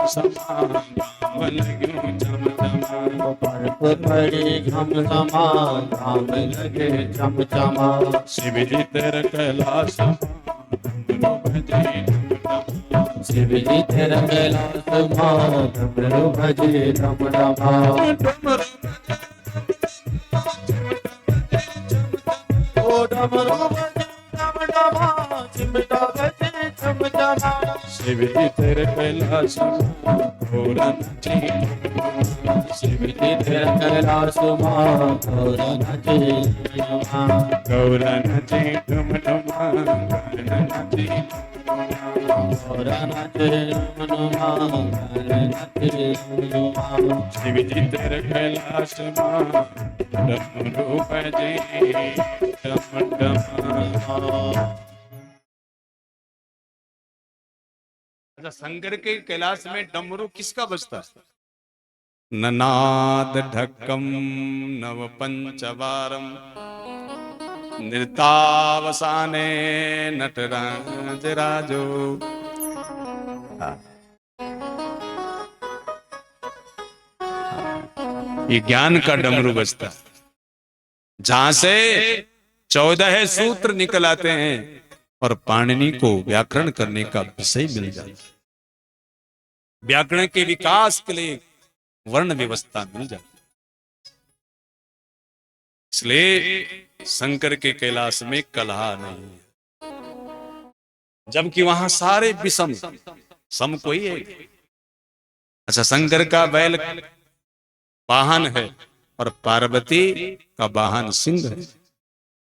समा घाम लग्यो चम चमा। बर्फ पड़ी घम घमा घाम लगे चम चमा। शिव जी तेरे कैलाश डमरू बजे डम शिव जी तेरा कैलाश मां डमरू भजे डम डमा। डम। ओ डमरू भजे डम डमा चिमटा बजे चम चमा। शिव जी तेरे कैलाश घोर नचे। शिव जी तेरा कैलाश मां घोर नचे डमा। गौर नचे डम डमा गौर नचे। घोर नचे डमा घोर नचे डमा। शिव जी तेरे कैलाश मां डमरू बजे डम डम। अच्छा, शंकर के कैलाश में डमरू किसका बजता है? ननाद ढक्कम नव पंचवारम नृतावसाने नटराज राजो। ये ज्ञान का डमरू बजता है, जहां से 14 सूत्र निकल आते हैं और पाणिनि को व्याकरण करने का विषय मिल जाता है। व्याकरण के विकास के लिए वर्ण व्यवस्था मिल जाती है। इसलिए शंकर के कैलाश में कलह नहीं है, जबकि वहां सारे विषम सम कोई है। अच्छा, शंकर का बैल वाहन है और पार्वती का वाहन सिंह है।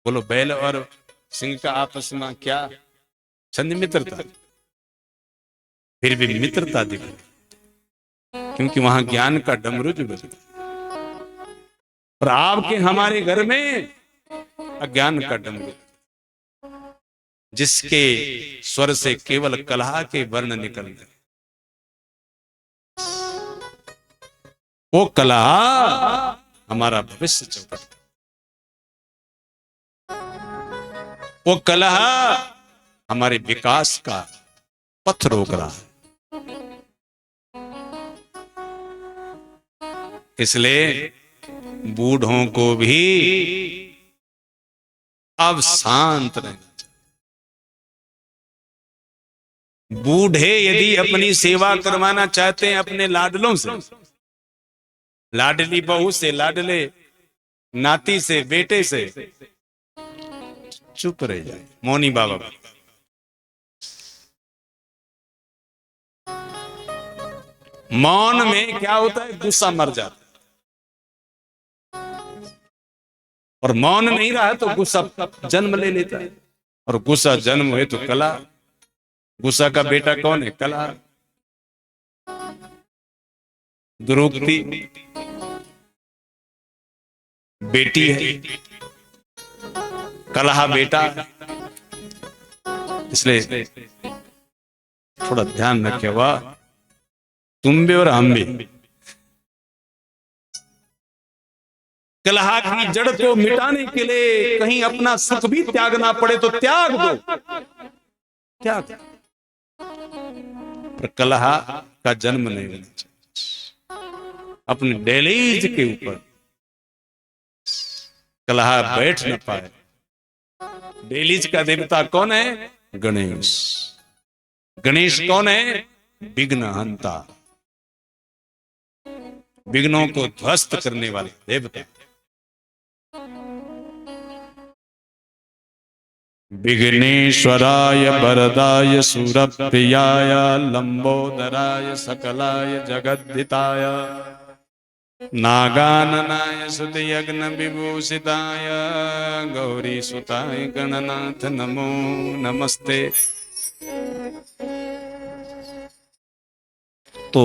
बोलो, बैल और सिंह का आपस में क्या छंद मित्रता? फिर भी मित्रता दिख रही, क्योंकि वहां ज्ञान का डमरू जो बज रहा। और आपके हमारे घर में अज्ञान का डमरू, जिसके स्वर से केवल कलह के वर्ण निकल रहे। वो कलह हमारा भविष्य चौपट, वो कलह हमारे विकास का पथ रोक रहा है। इसलिए बूढ़ों को भी अब शांत रहना चाहिए। बूढ़े यदि अपनी सेवा करवाना चाहते हैं अपने लाडलों से, लाडली बहू से, लाडले नाती से, बेटे से, चुप रह जाए। मौनी बाबा, मौन में क्या होता है? गुस्सा मर जाता है। और मौन नहीं रहा तो गुस्सा जन्म ले लेता है, और गुस्सा जन्म हुए तो कला। गुस्सा का बेटा कौन है? कला। द्रौपदी बेटी है, कलह बेटा। इसलिए थोड़ा ध्यान रखे, वाह तुम भी और हम भी। कलह की जड़ को मिटाने के लिए कहीं अपना सुख भी त्यागना पड़े तो त्याग दो, त्याग। पर कलह का जन्म नहीं होना चाहिए। अपने डेलीज के ऊपर कलह बैठ न पाए। डेलीज का देवता कौन है? गणेश। गणेश कौन है? विघ्न हंता, विघ्नों को ध्वस्त करने वाले देवता। विघ्नेश्वराय वरदाय सूरप्रियाय लंबोदराय सकलाय जगद्धिताय नागाननाय सुतयज्ञ विभूषिताय गौरी सुताय गणनाथ नमो नमस्ते। तो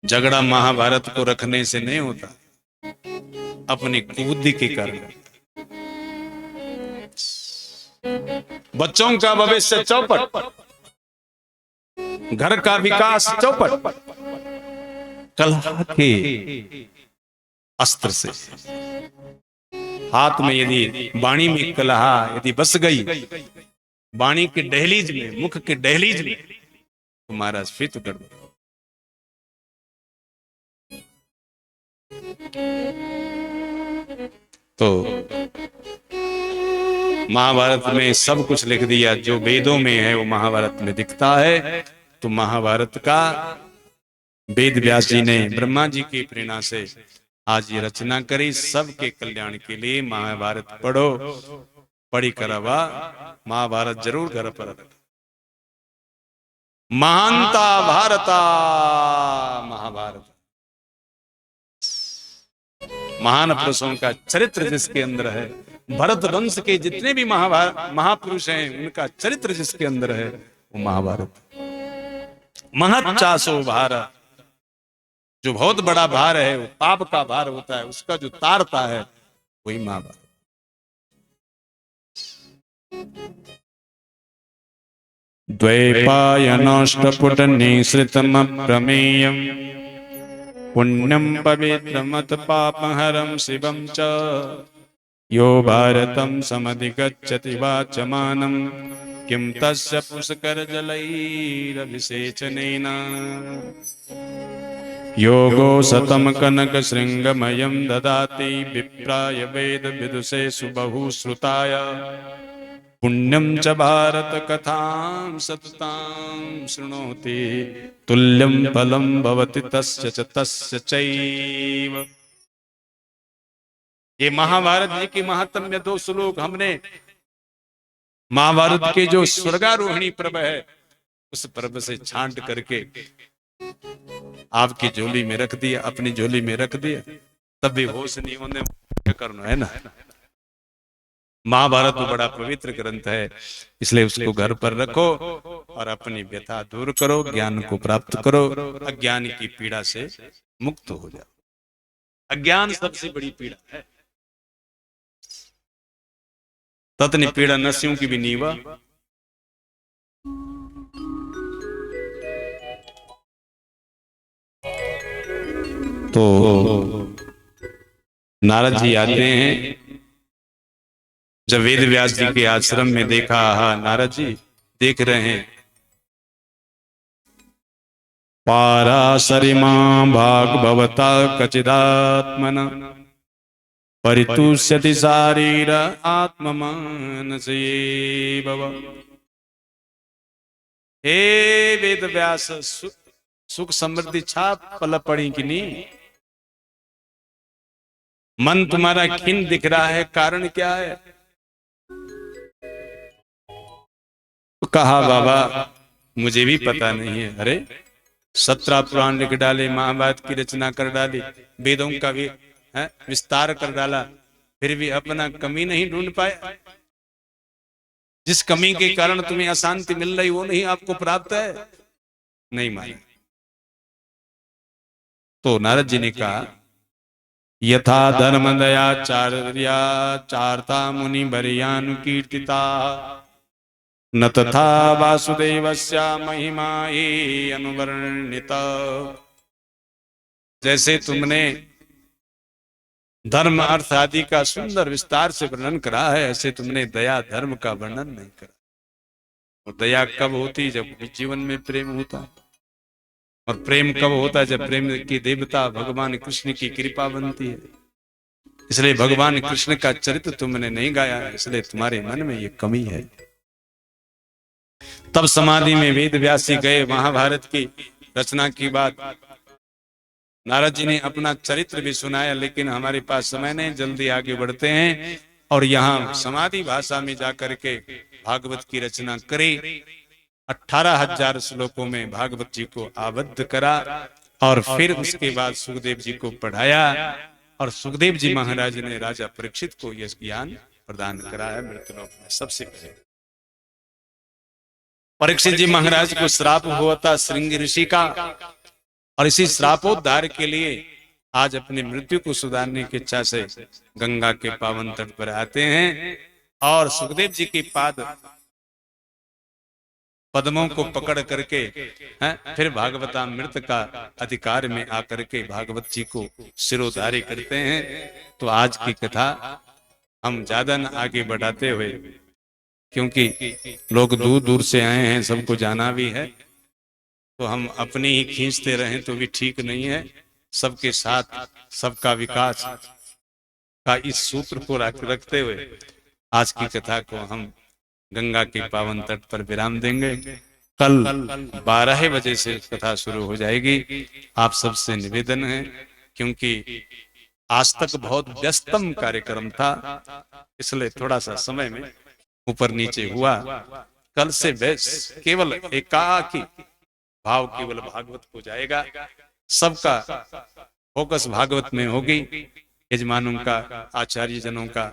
झगड़ा महाभारत को रखने से नहीं होता, अपनी बुद्धि के कारण। बच्चों का भविष्य चौपट, घर का विकास चौपट, कलह के अस्त्र से। हाथ में यदि वाणी में कलह यदि बस गई, वाणी के दहलीज में, मुख के दहलीज में, तो महाराज फिर तो गड़बड़। तो महाभारत में सब कुछ लिख दिया, जो वेदों में है वो महाभारत में दिखता है। तो महाभारत का वेद व्यास जी ने ब्रह्मा जी की प्रेरणा से आज ये रचना करी, सबके कल्याण के लिए। महाभारत पढ़ो, पढ़ी करवा महाभारत जरूर घर पर रख। महानता भारता महाभारत, महान पुरुषों का चरित्र जिसके अंदर है, भरत वंश के जितने भी महापुरुष हैं उनका चरित्र जिसके अंदर है वो महाभारत। महच्चासो भारत, जो बहुत बड़ा भार है, वो पाप का भार होता है, उसका जो तारता है वही महाभारत। द्वैपायनोष्टपुट निःसृतम प्रमेयम् पुण्यं पवित्रमत पापहरं शिवं च यो भारतं समधिगच्छति वाचमानं किं तस्य पुष्करजलैरभिषेचनेन योगो शतं कनकशृङ्गमयं ददाति विप्राय वेदविदुषे सुबहुश्रुताय पुण्यं च भारत कथां सततां शृणोति तुल्यं फलं भवति तस्य च तस्य चैव। ये महाभारत जी की महात्म्य 2 श्लोक हमने महाभारत के जो स्वर्गारोहिणी पर्व है उस पर्व से छांट करके आपकी झोली में रख दिया, अपनी झोली में रख दिया, तब भी होश नहीं होने क्या करना है ना। महाभारत तो बड़ा पवित्र ग्रंथ है, इसलिए उसको घर पर रखो और अपनी व्यथा दूर करो, ज्ञान को प्राप्त करो, अज्ञान की पीड़ा से मुक्त हो जाओ। अज्ञान सबसे बड़ी पीड़ा है, ततनि पीड़ा नस्यों की भी नीवा। तो नारद जी आते हैं, जब वेद व्यास जी के आश्रम में देखा, हाँ नारद जी देख रहे हैं, पाराशरिमा भागवता कचिदात्मना परितुष्यति शारीर आत्ममानसेव। हे वेद व्यास, सुख समृद्धि छाप पल पड़ी कि नहीं? मन तुम्हारा खिन्न दिख रहा है, कारण क्या है? कहा बाबा मुझे भी पता नहीं है। अरे 17 पुराण लिख डाले, महाभारत की रचना कर डाली, वेदों का भी विस्तार कर डाला, फिर भी अपना कमी नहीं ढूंढ पाए। जिस कमी के कारण तुम्हें अशांति मिल रही वो नहीं आपको प्राप्त है, नहीं माने। तो नारद जी ने कहा, यथा धर्म दया चार्या चारता मुनि बरियानुकीर्तिता न तथा वासुदेवस्य महिमा ही अनुवर्णिता। जैसे तुमने धर्म अर्थ आदि का सुंदर विस्तार से वर्णन करा है, ऐसे तुमने दया धर्म का वर्णन नहीं करा। और दया कब होती? जब जीवन में प्रेम होता है। और प्रेम कब होता है? जब प्रेम की देवता भगवान कृष्ण की कृपा बनती है। इसलिए भगवान कृष्ण का चरित्र तुमने नहीं गाया है, इसलिए तुम्हारे मन में ये कमी है। तब समाधि में वेद व्यास जी गए, महाभारत की रचना की बात नारद जी ने अपना चरित्र भी सुनाया, लेकिन हमारे पास समय नहीं, जल्दी आगे बढ़ते हैं। और यहाँ समाधि भाषा में जाकर के भागवत की रचना करी, 18,000 श्लोकों में भागवत जी को आबद्ध करा और फिर उसके बाद सुखदेव जी को पढ़ाया। और सुखदेव जी महाराज ने राजा परीक्षित को यह ज्ञान प्रदान करा है मृत्युलोक में। सबसे पहले परीक्षित जी महाराज को श्राप हुआ था श्रृंगी ऋषि का, और इसी श्रापोद्धार के लिए आज अपनी मृत्यु को सुधारने की इच्छा से गंगा के पावन तट पर आते हैं और सुखदेव जी के पद्मों को पकड़ करके फिर भागवतामृत का अधिकार में आकर के भागवत जी को सिरोधारी करते हैं। तो आज की कथा हम ज्यादा न आगे बढ़ाते हुए, क्योंकि लोग दूर दूर से आए हैं, सबको जाना भी है, तो हम अपनी ही खींचते रहें तो भी ठीक नहीं है। सबके साथ सबका विकास का इस सूत्र को रखते हुए आज की कथा को हम गंगा के पावन तट पर विराम देंगे। कल 12 बजे से कथा शुरू हो जाएगी। आप सबसे निवेदन है, क्योंकि आज तक बहुत व्यस्तम कार्यक्रम था, इसलिए थोड़ा सा समय में ऊपर नीचे हुआ। कल से केवल एकाकी भाव केवल भागवत को जाएगा। सबका फोकस भागवत में होगी। यजमानों का, आचार्य जनों का,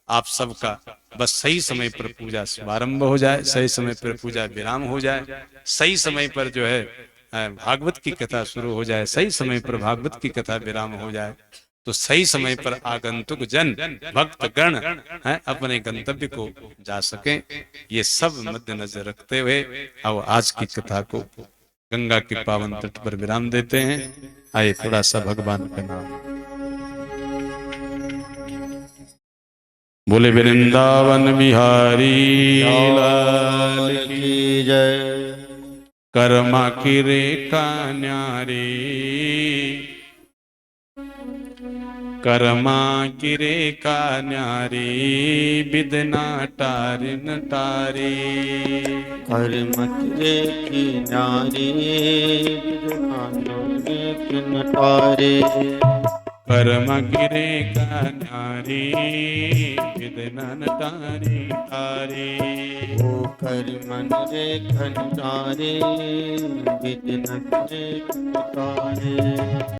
आप सबका बस सही समय पर पूजा शुभारंभ हो जाए, सही समय पर पूजा विराम हो जाए, सही समय पर जो है भागवत की कथा शुरू हो जाए, सही समय पर भागवत की कथा विराम हो जाए, तो सही समय पर आगंतुक जन भक्त गण अपने गंतव्य को जा सकें। ये सब मद्देनजर रखते हुए अब आज की कथा को गंगा के पावन तट पर विराम देते हैं। आइए थोड़ा सा भगवान का नाम बोले। वृंदावन बिहारी लाल की जय। कर्मा की रेखा न्यारी, कर्मा की रेखा न्यारी, बिदना टारिन टारी। कर्म की नारी तारे। कर्म की रेखा न्यारी, बिदना टारी टारी। ओ कर्मन रे खंडारे, बिदन रे तारे।